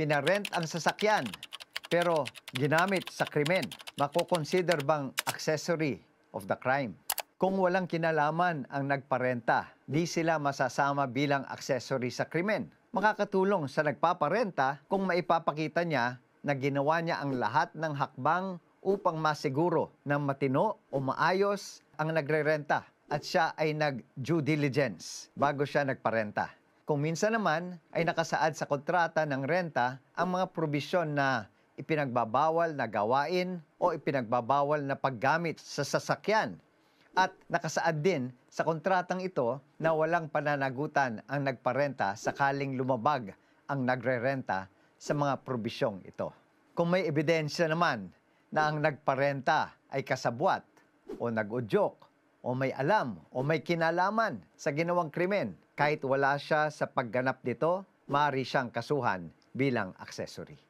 pinarent ang sasakyan pero ginamit sa krimen, makukonsider bang accessory of the crime? Kung walang kinalaman ang nagparenta, di sila masasama bilang accessory sa krimen. Makakatulong sa nagpaparenta kung maipapakita niya na ginawa niya ang lahat ng hakbang upang masiguro na matino o maayos ang nagrerenta at siya ay nag-due diligence bago siya nagparenta. Kung minsan naman ay nakasaad sa kontrata ng renta ang mga probisyon na ipinagbabawal na gawain o ipinagbabawal na paggamit sa sasakyan. At nakasaad din sa kontratang ito na walang pananagutan ang nagparenta sakaling lumabag ang nagrerenta sa mga probisyong ito. Kung may ebidensya naman na ang nagparenta ay kasabwat o nag-udyok o may alam o may kinalaman sa ginawang krimen, kahit wala siya sa pagganap nito, maaari siyang kasuhan bilang accessory.